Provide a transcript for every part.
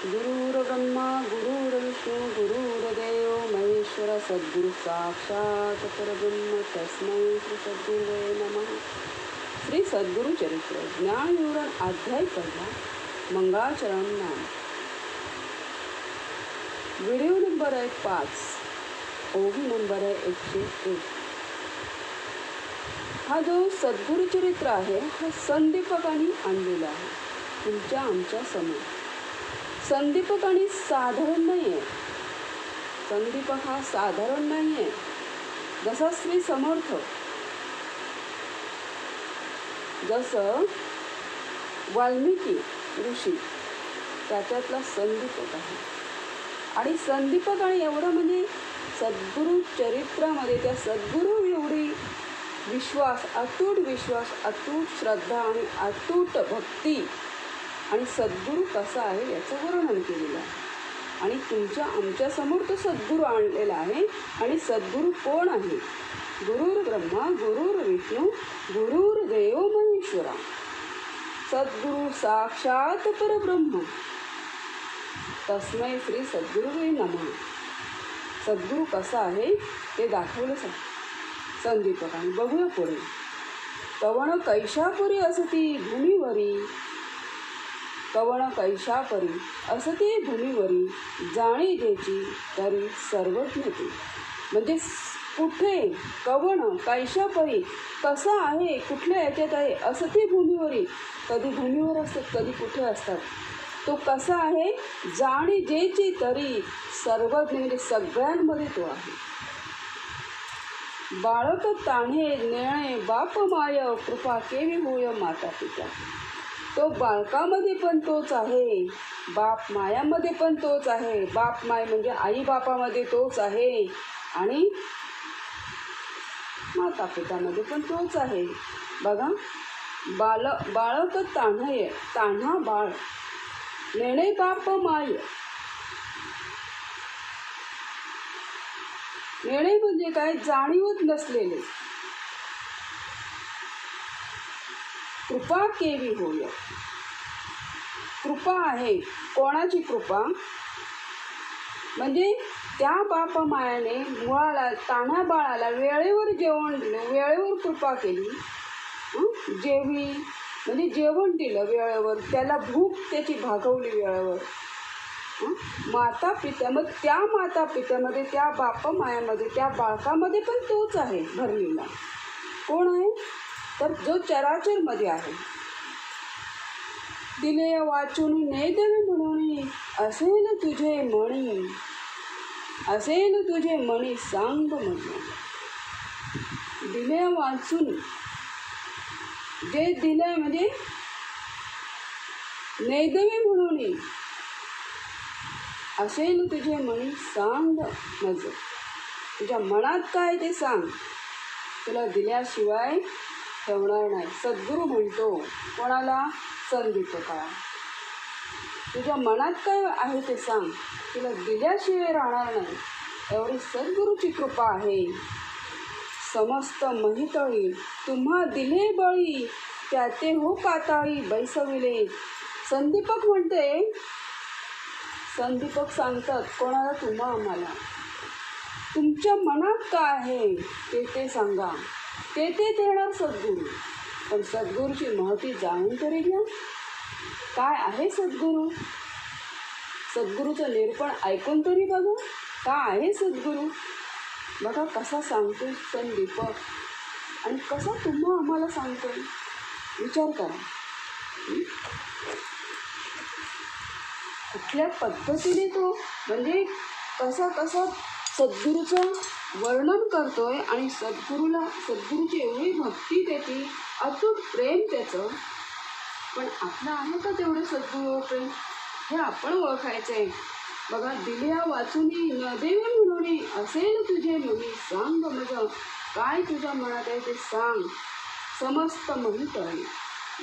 गुरुर्ब्रह्मा गुरुर्विष्णू गुरुर्देव महेश्वर सद्गुरु साक्षात परब्रह्म तस्मै श्री सद्गुरुवे नमः. श्री सद्गुरु चरित्र ज्ञानविवरण अध्याय पहिला मंगळाचरण नाम. व्हिडिओ नंबर आहे 5. ओवी नंबर आहे 101. हा जो सद्गुरु चरित्र आहे हा संदीपकांनी आणलेला आहे तुमच्या आमच्या समोर. संदीपक आणि साधारण नाही आहे. संदीपक हा साधारण नाही आहे. जसा श्री समर्थ, जसं वाल्मिकी ऋषी त्याच्यातला संदीपक आहे. आणि संदीपक आणि एवढं म्हणजे सद्गुरु चरित्रामध्ये त्या सद्गुरु एवढी विश्वास, अतूट श्रद्धा आणि अतूट भक्ती आणि सद्गुरू कसा आहे याचं वर्णन केलेलं आहे. आणि तुमच्या आमच्या समोर तो सद्गुरू आणलेला आहे. आणि सद्गुरू कोण आहे? गुरुर्ब्रह्मा गुरुर्विष्णू गुरुर्देव महेश्वरा. सद्गुरू साक्षात परब्रह्म तस्मै श्री सद्गुरुवे नमः. सद्गुरू कसा आहे ते दाखवलं संदीपकाने. बघूया पुढे. कवण कैशापुरी असती भूमीवरी, कवण कैशापरी असती भूमीवरी, जाणी ज्याची तरी सर्वज्ञती. म्हणजे कुठे, कवण कैशापरी कसा आहे, कुठल्या याच्यात आहे, असती भूमीवरी कधी भूमीवर असतात कधी कुठे असतात. तो कसा आहे, जाणी ज्याची तरी सर्वज्ञ म्हणजे सगळ्यांमध्ये तो आहे. बाळक ताणे नेणे बाप माय, कृपा केवी होय माता पिता. तो बालकामध्ये पण तोच आहे, बाप मायामध्ये पण तोच आहे. बाप माय म्हणजे आई बापामध्ये तोच आहे आणि माता पितामध्ये पण तोच आहे. बघा, बाळक तान्हा बाळ, नेणे बाप माय. नेणे म्हणजे काय, जाणीवच नसलेले. कृपा केवी होय, कृपा आहे. कोणाची कृपा? म्हणजे त्या बाप मायाने मुळाला, तान्ह्या बाळाला वेळेवर जेवण दिलं, वेळेवर कृपा केली. जेवी म्हणजे जेवण दिलं वेळेवर, त्याला भूक त्याची भागवली वेळेवर. माता पिता, मग त्या माता पित्यामध्ये, त्या बाप मायामध्ये, त्या बाळकामध्ये पण तोच आहे भरलेला. कोण आहे? तर जो चराचरमध्ये आहे. दिले वाचून नेदवे म्हणून, असेल तुझे मणी, असेल तुझे मणी सांग म्हटलं. दिले वाचून, जे दिलंय म्हणजे नेदवे म्हणून, असेल तुझे मणी सांग माझं. तुझ्या मनात काय ते सांग, तुला दिल्याशिवाय ठेवणार नाही. सद्गुरू म्हणतो कोणाला? संदीपकाला. तुझ्या मनात काय आहे ते सांग, तुला दिल्याशिवाय राहणार नाही. एवढी सद्गुरूची कृपा आहे. समस्त महितळी तुम्हा दिले बळी, त्याते हो पाताळी बैसविले. संदीपक म्हणते, संदीपक सांगतात कोणाला? तुम्हा आम्हाला. तुमच्या मनात काय आहे ते सांगा, ते देणार सद्गुरू. पण सद्गुरूची महती जाणून तरी घ्या. काय आहे सद्गुरू? सद्गुरूचं निरूपण ऐकून तरी बघा, काय आहे सद्गुरू. बघा कसा सांगतो संदीपक आणि कसा तुम्हा आम्हाला सांगतो. विचार करा. कुठल्या पद्धतीने तो म्हणजे कसा सद्गुरूचं वर्णन करतोय. आणि सद्गुरूची एवढी भक्ती त्याची, अतूट प्रेम त्याचं. पण आपलं आहे का तेवढं सद्गुरू प्रेम? हे आपण ओळखायचं आहे. बघा, दिल्या वाचुनी न देवे म्हणून, असेल तुझे मनी सांग मग. काय तुझ्या मनात आहे ते सांग. समस्त महितळी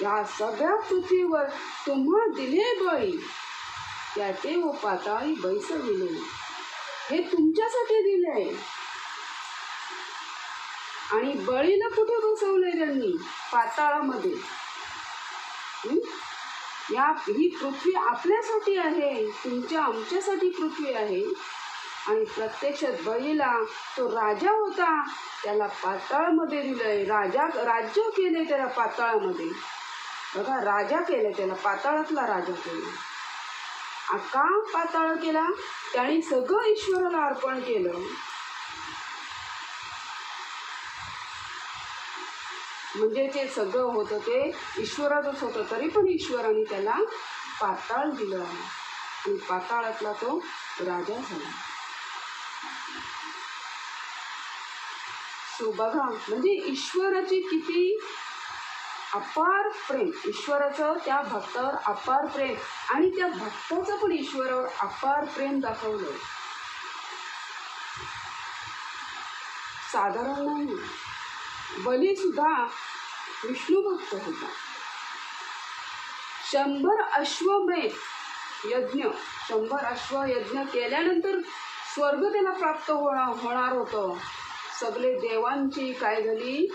या सगळ्या पृथ्वीवर तुम्हा दिले बळी, त्याचे व पाताळी बैसविले. हे तुमच्यासाठी दिले आहे. आणि बळीला कुठे बसवले त्यांनी? पाताळामध्ये. ही पृथ्वी आपल्यासाठी आहे, तुमच्या आमच्यासाठी पृथ्वी आहे. आणि प्रत्यक्षात बळीला तो राजा होता, त्याला पाताळामध्ये दिलंय. राज्य केले त्याला पाताळामध्ये. बघा, राजा केलं त्याला, पाताळातला राजा केला. का पाताळ केला? त्याने सगळं ईश्वराला अर्पण केलं. म्हणजे ते सगळं होतं ते ईश्वराचंच होतं, तरी पण ईश्वराने त्याला पाताळ दिलं आणि पाताळातला तो राजा झाला. सो बघा, म्हणजे ईश्वराची किती अपार प्रेम, ईश्वराचं त्या भक्तावर अपार प्रेम, आणि त्या भक्ताचं पण ईश्वरावर अपार प्रेम दाखवलं. साधारण नाही. बली सुद्धा विष्णू भक्त होता. 100 अश्वमेध यज्ञ, 100 अश्वयज्ञ केल्यानंतर स्वर्ग त्याला प्राप्त होणार होतं. सगळे देवांची काय झाली,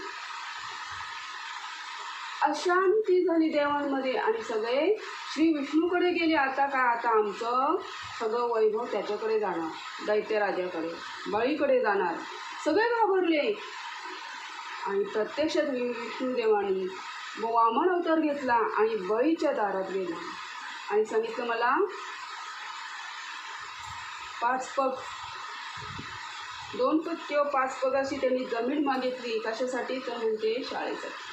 अशांती झाली देवांमध्ये, आणि सगळे श्री विष्णूकडे गेले. आता काय, आता आमचं सगळं वैभव त्याच्याकडे जाणार, दैत्यराजाकडे, बळीकडे जाणार. सगळे घाबरले. आणि प्रत्यक्षात विष्णुदेवाने वामन अवतार घेतला आणि बळीच्या दारात गेला आणि सांगितलं, मला 5 पग, 2 पग किंवा 5 पग अशी त्यांनी जमीन मागितली. कशासाठी? तर म्हणते शाळेसाठी.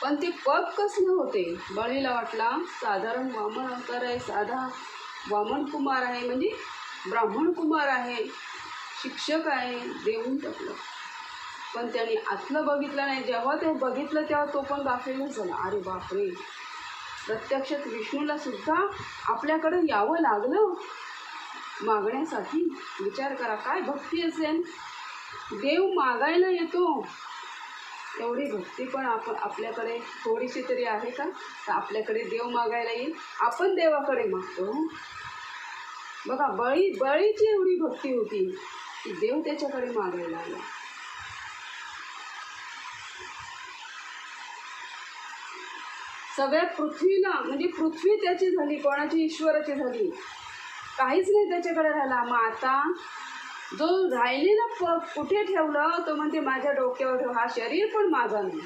पण ते पग कसले होते? बळीला वाटला साधारण वामन अवतार आहे, साधा वामन कुमार आहे, म्हणजे ब्राह्मण कुमार आहे, शिक्षक आहे, देऊन टाकलं. पण त्याने आतलं बघितलं नाही. जेव्हा ते बघितलं तेव्हा तो पण गाफीलच झाला. अरे बापरे, प्रत्यक्षात विष्णूला सुद्धा आपल्याकडे यावं लागलं मागण्यासाठी. विचार करा, काय भक्ती असेल. देव मागायला येतो, एवढी भक्ती पण आपल्याकडे थोडीशी तरी आहे का? तर आपल्याकडे देव मागायला येईल, आपण देवाकडे मागतो. बघा, बळीची एवढी भक्ती होती की देव त्याच्याकडे मागायला आला. सगळ्या पृथ्वीला, म्हणजे पृथ्वी त्याची झाली, कोणाची? ईश्वराची झाली. काहीच नाही त्याच्याकडे राहिला. मग आता जो राहिलेला पग कुठे ठेवलं? तो म्हणते माझ्या डोक्यावर ठेव, हा शरीर पण माझा नाही,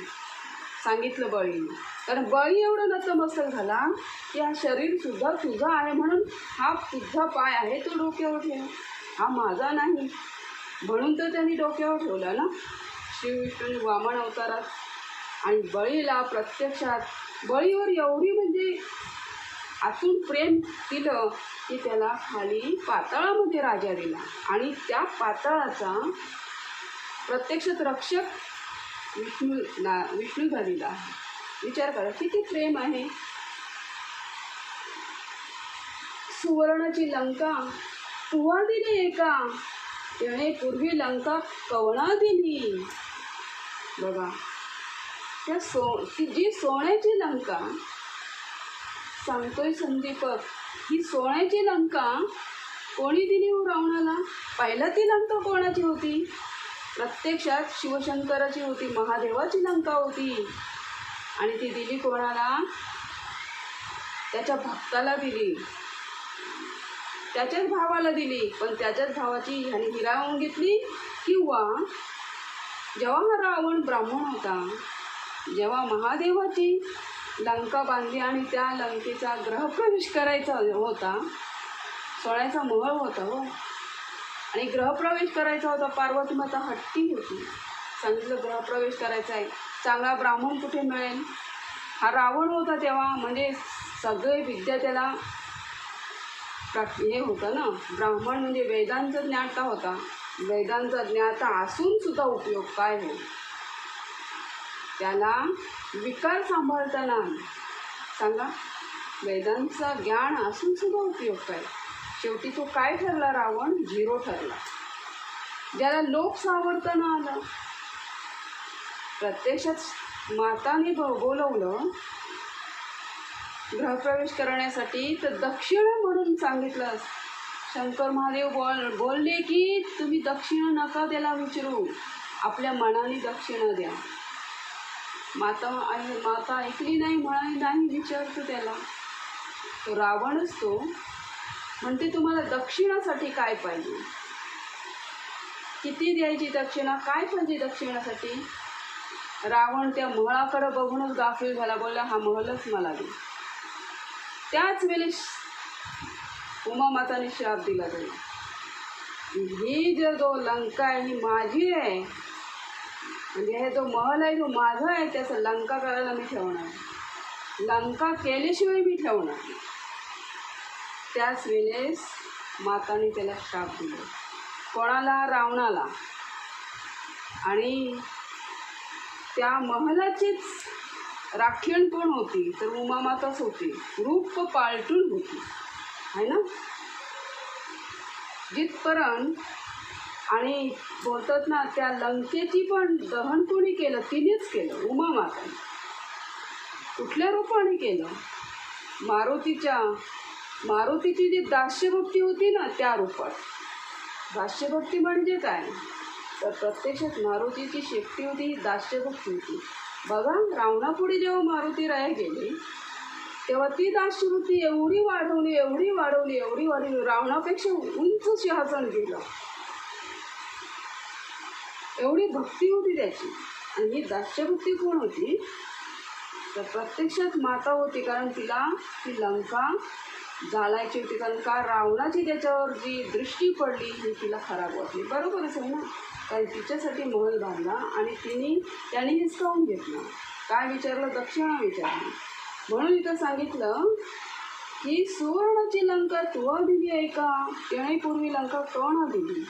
सांगितलं बळीने. कारण बळी एवढं नतमस्तक झाला की हा शरीर सुद्धा तुझा आहे, म्हणून हा तुझा पाय आहे, तो डोक्यावर ठेव, हा माझा नाही. म्हणून तर त्यांनी डोक्यावर ठेवला ना श्री विष्णू वामन अवतारात. आणि बळीला प्रत्यक्षात बळीवर एवढी म्हणजे आतून प्रेम दिलं की त्याला खाली पाताळामध्ये राजा दिला. आणि त्या पाताळाचा प्रत्यक्षात रक्षक विष्णू झालेला आहे. विचार करा, किती प्रेम आहे. सुवर्णाची लंका तुवा दिली एका, त्याने पूर्वी लंका कवणा दिली. बघा, ती जी सोन्याची लंका सांगतोय संदीपक, ही सोन्याची लंका कोणी दिली हो रावणाला? पहिला ती लंका कोणाची होती? प्रत्यक्षात शिवशंकराची होती, महादेवाची लंका होती. आणि ती दिली कोणाला? त्याच्या भक्ताला दिली, त्याच्याच भावाला दिली. पण त्याच्याच भावाची ह्याने हिरावून घेतली. किंवा जेव्हा हा रावण ब्राह्मण होता, जेव्हा महादेवाची लंका बांधली आणि त्या लंकेचा ग्रहप्रवेश करायचा होता, सोन्याचा महल होता हो, आणि ग्रहप्रवेश करायचा होता. पार्वती माता हट्टी होती, सांगितलं ग्रहप्रवेश करायचा आहे, चांगला ब्राह्मण कुठे मिळेल? हा रावण होता तेव्हा, म्हणजे सगळे विद्या त्याला हे होतं ना, ब्राह्मण म्हणजे वेदांचा ज्ञाता होता. वेदांचा ज्ञाता असून सुद्धा उपयोग काय हो? त्याला विकार सांभाळताना सांगा, वेदांचा ज्ञान असून सुद्धा उपयोग काय? शेवटी तो काय ठरला? रावण 0 ठरला. ज्याला लोक सावरताना आलं. प्रत्यक्षात माताने बोलवलं गृहप्रवेश करण्यासाठी, तर दक्षिणा म्हणून सांगितलं. शंकर महादेव बोलले की तुम्ही दक्षिणा नका त्याला विचारू, आपल्या मनाने दक्षिणा द्या. माता ऐकली नाही, म्हणाली नाही. विचारतो त्याला, तो रावणच तो म्हणते, तुम्हाला दक्षिणासाठी काय पाहिजे, किती द्यायची दक्षिणा, काय पाहिजे दक्षिणासाठी. रावण त्या महलाकडे बघूनच गाफील झाला, बोलला हा महलच मला दे. त्याच वेळेस उमा माताने श्राप दिला तरी, ही जो लंका आहे ही माझी आहे, म्हणजे हे जो महल आहे तो माझा आहे, त्याचं लंका करायला मी ठेवणार, लंका केल्याशिवाय मी ठेवणार. त्याच वेळेस माताने त्याला श्राप दिला. कोणाला? रावणाला. आणि त्या महलाचीच राखीण कोण होती तर उमा माताच होती, रूप पालटून होती, आहे ना. जिथपर्यंत आणि बोलतात ना, त्या लंकेची पण दहन कोणी केलं? तिनेच केलं, उमा माताने. कुठल्या रूपाने केलं? मारुतीची जी दास्यभक्ती होती ना त्या रूपात. दास्यभक्ती म्हणजे काय तर प्रत्यक्षात मारुतीची शेपटी होती ही दास्यभक्ती होती. बघा, रावणापुढे जेव्हा मारुती राया गेले तेव्हा ती दास्यभक्ती एवढी वाढवली, रावणापेक्षा उंच सिंहासन गेलं, एवढी भक्ती होती त्याची. आणि ही दास्यभक्ती कोण होती तर प्रत्यक्षात माता होती, कारण तिला ती लंका जाळायची होती, कारण का रावणाची त्याच्यावर जी दृष्टी पडली ही तिला खराब वाटली. बरोबरच आहे ना, कारण तिच्यासाठी महल बांधला आणि त्याने हिसकावून घेतला. काय विचारलं? दक्षिणा विचारली. म्हणून इथं सांगितलं की सुवर्णाची लंका तुवा दिली आहे का, येण्यापूर्वी लंका कोणा दिली,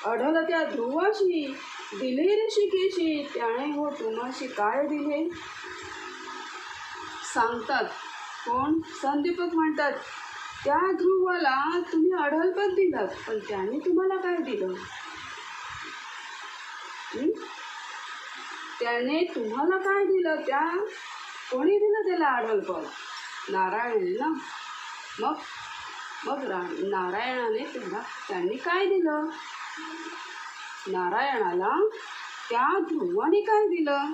अढल त्या ध्रुवाशी दिले ऋषिकेशी, त्याने हो तुम्हाशी काय दिले. सांगतात कोण? संदीपक म्हणतात, त्या ध्रुवाला तुम्ही अढलपद दिलात, पण त्याने तुम्हाला काय दिलं, त्याने तुम्हाला काय दिलं, कोणी दिलं त्याला अढलपद? नारायण ना. मग नारायणाने त्यांनी काय दिलं? नारायणाला त्या ध्रुवाने काय दिलं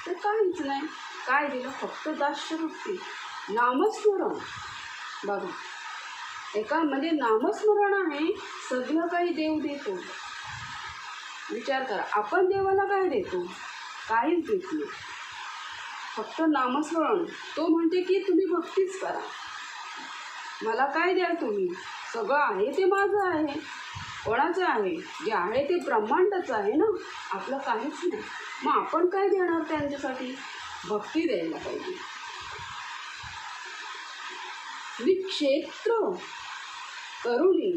तर काहीच नाही. काय दिलं? फक्त दास्यभक्ती, नामस्मरण. बघा, म्हणजे नामस्मरणाने सगळं काही देव देतो. विचार करा, आपण देवाला काय देतो? काहीच देत नाही, फक्त नामस्मरण. तो म्हणते की तुम्ही भक्तीच करा, मला काय द्या तुम्ही, सगळं आहे ते माझं आहे. कोणाचं आहे? जे आहे ते ब्रह्मांडाचं आहे ना, आपलं काहीच नाही. मग आपण काय देणार त्यांच्यासाठी? भक्ती द्यायला पाहिजे. निक्षेत्र करुणी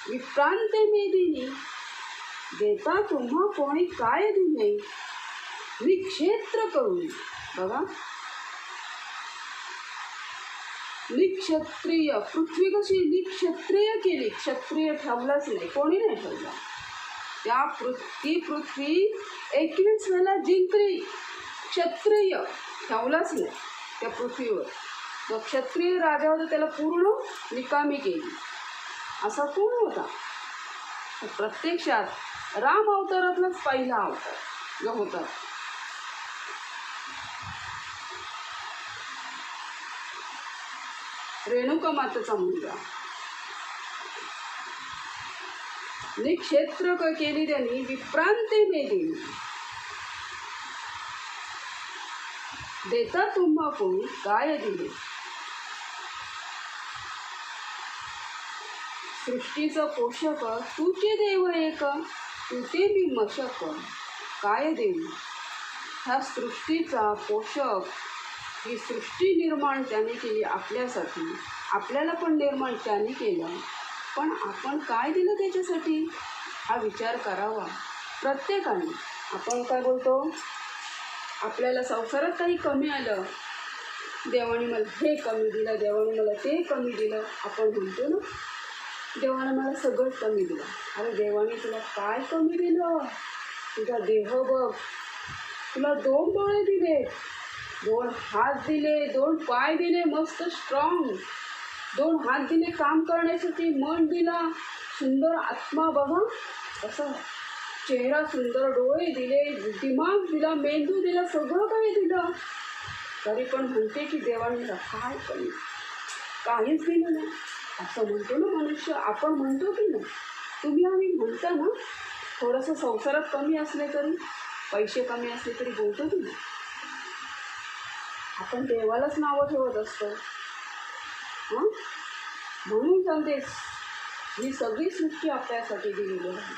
विप्रांते मेदिनी, देता तुम्हा कोणी काय दिले. निक्षेत्र करुणी. बघा, निक्षत्रिय, पृथ्वी कशी निक्षत्रिय केली, क्षत्रिय ठेवलाच नाही, कोणी नाही ठेवला. ती पृथ्वी 21 वेळा जिंकली, क्षत्रिय ठेवलाच नाही त्या पृथ्वीवर. जो क्षत्रिय राजा होता त्याला पूर्ण निकामी केली. असा कोण होता? प्रत्यक्षात राम अवतारातलाच पहिला अवतार जो होता. रेणुका मातेचा मुलगा. निक्षेत्र केली त्यांनी, विप्रांते मेदिनी, देता तुम्हा कोणी काय दिले. सृष्टीचं पोषक तुझे देव एक, तुझे मी मशक काय देऊ. ह्या सृष्टीचा पोषक, ही सृष्टी निर्माण त्याने केली आपल्यासाठी, आपल्याला पण निर्माण त्याने केलं, पण आपण काय दिलं त्याच्यासाठी हा विचार करावा प्रत्येकाने. आपण काय बोलतो, आपल्याला संसारात काही कमी आलं, देवाने मला हे कमी दिलं, देवाने मला ते कमी दिलं, आपण म्हणतो ना, देवाने मला सगळंच कमी दिलं. अरे देवाने तुला काय कमी दिलं? तुझा देह बघ, तुला 2 डोळे दिले, 2 हात दिले, 2 पाय दिले, मस्त स्ट्रॉंग, 2 हात दिले काम करण्यासाठी, मन दिला, सुंदर आत्मा. बघा कसं चेहरा सुंदर, डोळे दिले, दिमाग दिला, मेंदू दिला, सगळं काही दिलं. तरी पण म्हणते की देवाने मला काय कमी, काहीच दिलं नाही. असं म्हणतो ना मनुष्य. आपण म्हणतो की नाही, तुम्ही आम्ही म्हणता ना, थोडंसं संसारात कमी असले तरी, पैसे कमी असले तरी बोलतो की नाही. आपण देवालाच नावं ठेवत असतो. हां, म्हणून सांगतेस, ही सगळी सृष्टी आपल्यासाठी दिलेली आहे.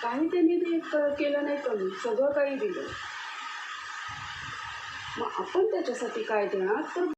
काही त्यांनी ते केलं नाही कमी, सगळं काही दिलं. मग आपण त्याच्यासाठी काय देणार तर